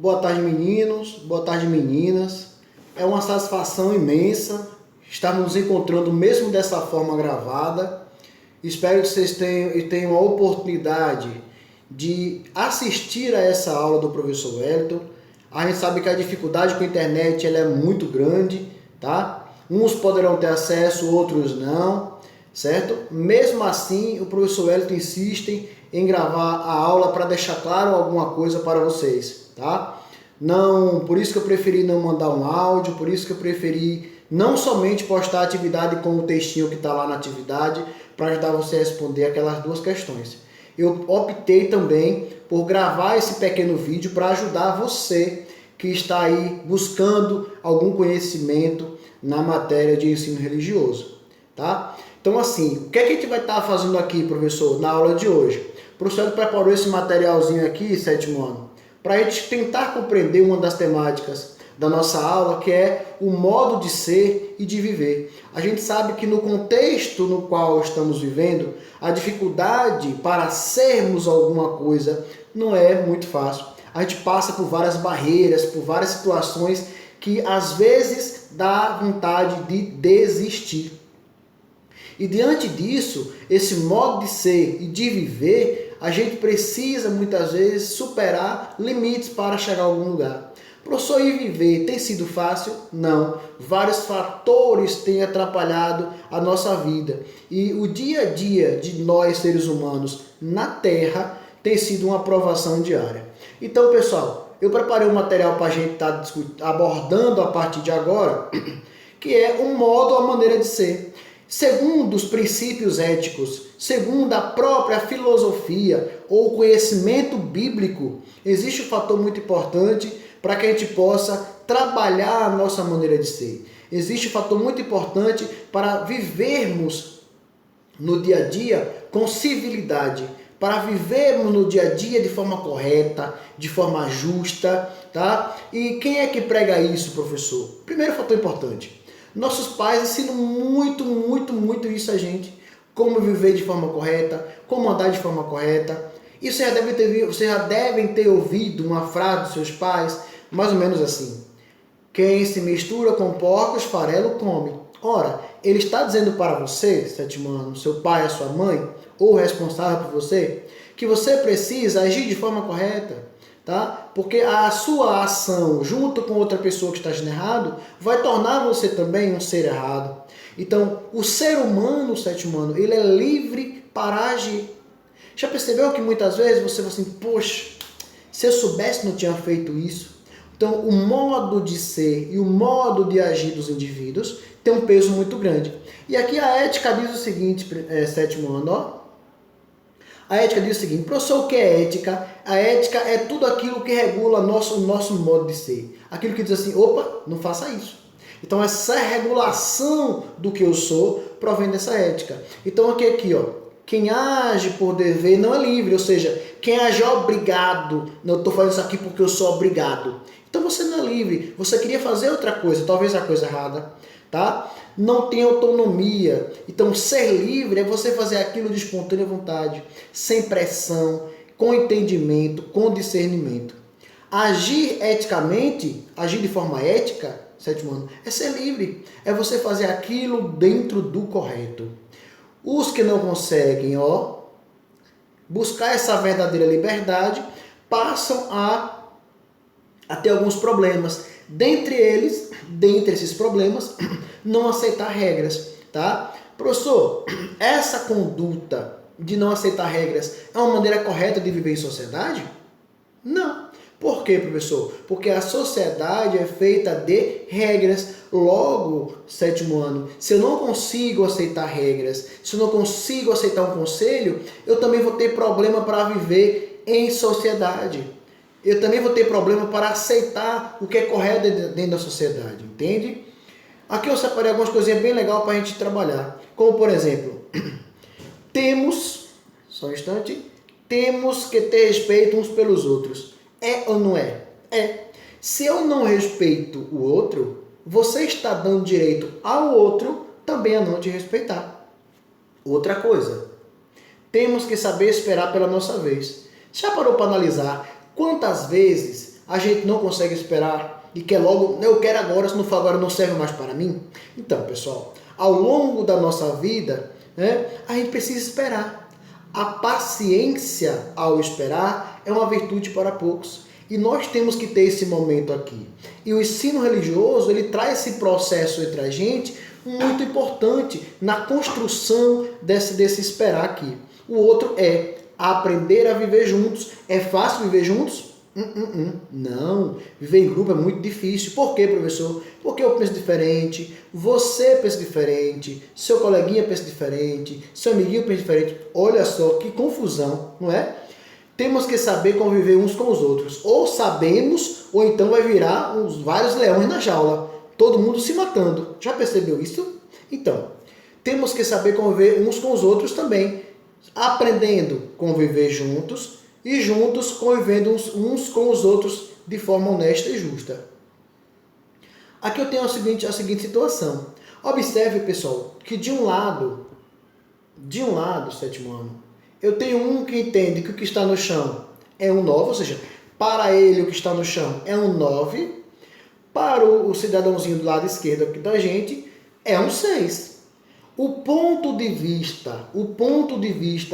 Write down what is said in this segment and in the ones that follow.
Boa tarde, meninos. Boa tarde, meninas. É uma satisfação imensa estar nos encontrando mesmo dessa forma gravada. Espero que vocês tenham a oportunidade de assistir a essa aula do professor Wellington. A gente sabe que a dificuldade com a internet ela é muito grande, tá? Uns poderão ter acesso, outros não, certo? Mesmo assim, o professor Wellington insiste em gravar a aula para deixar claro alguma coisa para vocês, tá? Não, por isso que eu preferi não mandar um áudio, por isso que eu preferi não somente postar a atividade com o textinho que está lá na atividade, para ajudar você a responder aquelas duas questões. Eu optei também por gravar esse pequeno vídeo para ajudar você que está aí buscando algum conhecimento na matéria de ensino religioso, tá? Então assim, o que é que a gente vai estar fazendo aqui, professor, na aula de hoje? O professor preparou esse materialzinho aqui, sétimo ano, para a gente tentar compreender uma das temáticas da nossa aula, que é o modo de ser e de viver. A gente sabe que no contexto no qual estamos vivendo, a dificuldade para sermos alguma coisa não é muito fácil. A gente passa por várias barreiras, por várias situações que às vezes dá vontade de desistir. E diante disso, esse modo de ser e de viver, a gente precisa muitas vezes superar limites para chegar a algum lugar. Professor, e viver tem sido fácil? Não. Vários fatores têm atrapalhado a nossa vida. E o dia a dia de nós, seres humanos, na Terra, tem sido uma provação diária. Então, pessoal, eu preparei um material para a gente estar abordando a partir de agora, que é um modo, a maneira de ser. Segundo os princípios éticos, segundo a própria filosofia ou conhecimento bíblico, existe um fator muito importante para que a gente possa trabalhar a nossa maneira de ser. Existe um fator muito importante para vivermos no dia a dia com civilidade, para vivermos no dia a dia de forma correta, de forma justa, tá? E quem é que prega isso, professor? Primeiro fator importante. Nossos pais ensinam muito isso a gente. Como viver de forma correta, como andar de forma correta. E vocês já devem ter ouvido uma frase dos seus pais, mais ou menos assim: quem se mistura com porcos, farelo come. Ora, ele está dizendo para você, sétimo ano, seu pai, a sua mãe, ou o responsável por você, que você precisa agir de forma correta, tá? Porque a sua ação junto com outra pessoa que está agindo errado vai tornar você também um ser errado. Então, o ser humano, sétimo ano, ele é livre para agir. Já percebeu que muitas vezes você fala assim, poxa, se eu soubesse não tinha feito isso? Então, o modo de ser e o modo de agir dos indivíduos tem um peso muito grande. E aqui a ética diz o seguinte, sétimo ano, ó. A ética diz o seguinte: professor, o que é ética? A ética é tudo aquilo que regula o nosso modo de ser. Aquilo que diz assim, opa, não faça isso. Então essa regulação do que eu sou provém dessa ética. Então aqui ó, quem age por dever não é livre, ou seja, quem age obrigado, não estou fazendo isso aqui porque eu sou obrigado. Então você não é livre, você queria fazer outra coisa, talvez a coisa errada, tá? Não tem autonomia. Então ser livre é você fazer aquilo de espontânea vontade, sem pressão, com entendimento, com discernimento. Agir eticamente, agir de forma ética, sétimo ano, é ser livre, é você fazer aquilo dentro do correto. Os que não conseguem, ó, buscar essa verdadeira liberdade, passam a ter alguns problemas. Dentre esses problemas, não aceitar regras, tá? Professor, essa conduta de não aceitar regras é uma maneira correta de viver em sociedade? Não. Por quê, professor? Porque a sociedade é feita de regras. Logo, sétimo ano, se eu não consigo aceitar regras, se eu não consigo aceitar um conselho, eu também vou ter problema para viver em sociedade. Eu também vou ter problema para aceitar o que é correto dentro da sociedade, entende? Aqui eu separei algumas coisinhas bem legais para a gente trabalhar. Como, por exemplo, só um instante, temos que ter respeito uns pelos outros. É ou não é? É. Se eu não respeito o outro, você está dando direito ao outro também a não te respeitar. Outra coisa, temos que saber esperar pela nossa vez. Já parou para analisar quantas vezes a gente não consegue esperar e quer logo, eu quero agora, se não for agora não serve mais para mim. Então, pessoal, ao longo da nossa vida, né, a gente precisa esperar. A paciência ao esperar é uma virtude para poucos. E nós temos que ter esse momento aqui. E o ensino religioso, ele traz esse processo entre a gente muito importante na construção desse esperar aqui. O outro é aprender a viver juntos. É fácil viver juntos? Não. Viver em grupo é muito difícil. Por quê, professor? Porque eu penso diferente, você pensa diferente, seu coleguinha pensa diferente, seu amiguinho pensa diferente. Olha só que confusão, não é? Temos que saber conviver uns com os outros. Ou sabemos, ou então vai virar vários leões na jaula. Todo mundo se matando. Já percebeu isso? Então, temos que saber conviver uns com os outros também. Aprendendo a conviver juntos e juntos convivendo uns com os outros de forma honesta e justa. Aqui eu tenho a seguinte situação. Observe, pessoal, que de um lado, sétimo ano, eu tenho um que entende que o que está no chão é um 9, ou seja, para ele o que está no chão é um 9, para o cidadãozinho do lado esquerdo aqui da gente é um 6. O ponto de vista,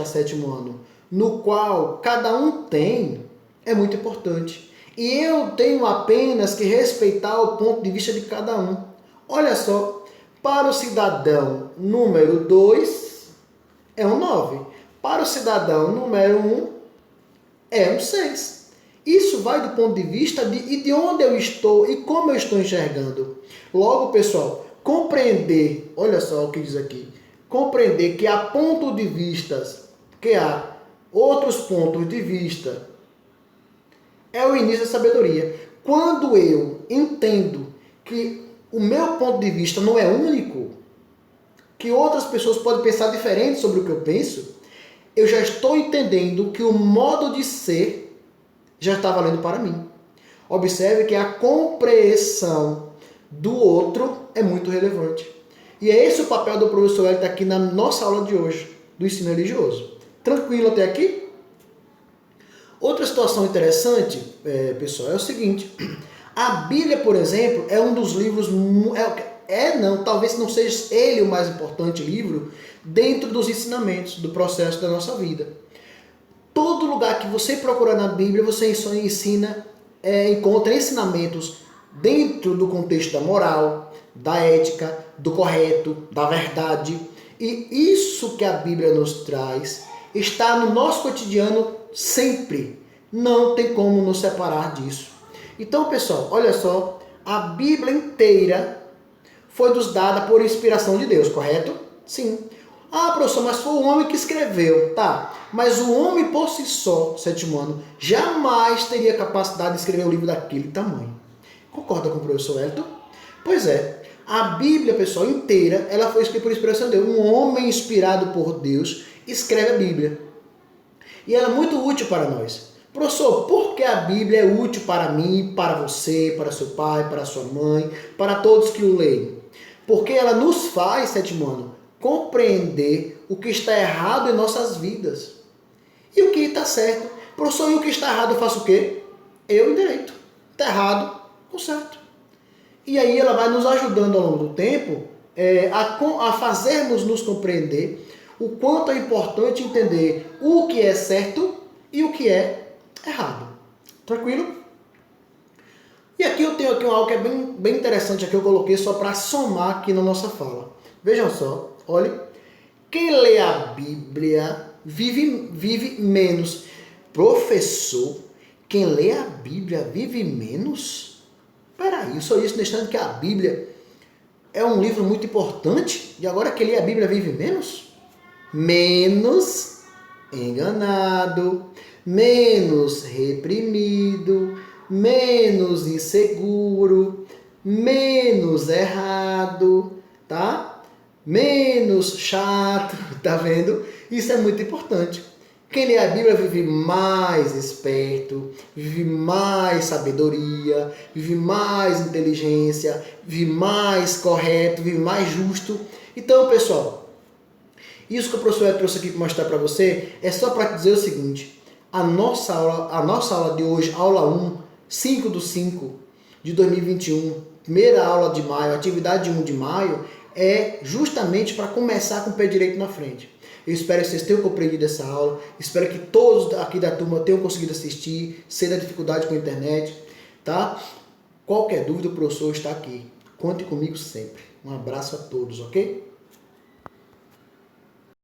sétimo ano, no qual cada um tem, é muito importante. E eu tenho apenas que respeitar o ponto de vista de cada um. Olha só, para o cidadão número 2 é um 9. Para o cidadão número 1 é um 6. Isso vai do ponto de vista de onde eu estou e como eu estou enxergando. Logo, pessoal, compreender, olha só o que diz aqui, compreender que há pontos de vistas, que há outros pontos de vista, é o início da sabedoria. Quando eu entendo que o meu ponto de vista não é único, que outras pessoas podem pensar diferente sobre o que eu penso, eu já estou entendendo que o modo de ser já está valendo para mim. Observe que a compreensão do outro é muito relevante. E é esse o papel do professor Hélio aqui na nossa aula de hoje, do ensino religioso. Tranquilo até aqui? Outra situação interessante, pessoal, é o seguinte. A Bíblia, por exemplo, é um dos livros... talvez não seja ele o mais importante livro dentro dos ensinamentos, do processo da nossa vida. Todo lugar que você procurar na Bíblia, você encontra ensinamentos dentro do contexto da moral, da ética, do correto, da verdade. E isso que a Bíblia nos traz está no nosso cotidiano sempre. Não tem como nos separar disso. Então, pessoal, olha só, a Bíblia inteira foi nos dada por inspiração de Deus, correto? Sim. Ah, professor, mas foi o homem que escreveu, tá? Mas o homem por si só, sétimo ano, jamais teria capacidade de escrever um livro daquele tamanho. Concorda com o professor Elton? Pois é. A Bíblia, pessoal, inteira, ela foi escrita por inspiração de Deus. Um homem inspirado por Deus escreve a Bíblia. E ela é muito útil para nós. Professor, por que a Bíblia é útil para mim, para você, para seu pai, para sua mãe, para todos que o leem? Porque ela nos faz, sétimo ano, compreender o que está errado em nossas vidas. E o que está certo. Professor, e o que está errado eu faço o quê? Eu endireito. Está errado, conserto. E aí ela vai nos ajudando ao longo do tempo a fazermos nos compreender o quanto é importante entender o que é certo e o que é errado. Tranquilo? E aqui eu tenho algo que é bem interessante, aqui eu coloquei só para somar aqui na nossa fala. Vejam só, olhe, quem lê a Bíblia vive menos. Professor, quem lê a Bíblia vive menos? Peraí, só isso deixando que a Bíblia é um livro muito importante e agora quem lê a Bíblia vive menos? Menos enganado, menos reprimido, menos inseguro, menos errado, tá? Menos chato, tá vendo? Isso é muito importante. Quem lê a Bíblia vive mais esperto, vive mais sabedoria, vive mais inteligência, vive mais correto, vive mais justo. Então, pessoal, isso que o professor trouxe aqui para mostrar para você é só para dizer o seguinte: a nossa aula de hoje, aula 1, 5/5 de 2021, primeira aula de maio, atividade de 1 de maio, é justamente para começar com o pé direito na frente. Eu espero que vocês tenham compreendido essa aula, espero que todos aqui da turma tenham conseguido assistir, sem dar dificuldade com a internet, tá? Qualquer dúvida, o professor está aqui. Conte comigo sempre. Um abraço a todos, ok?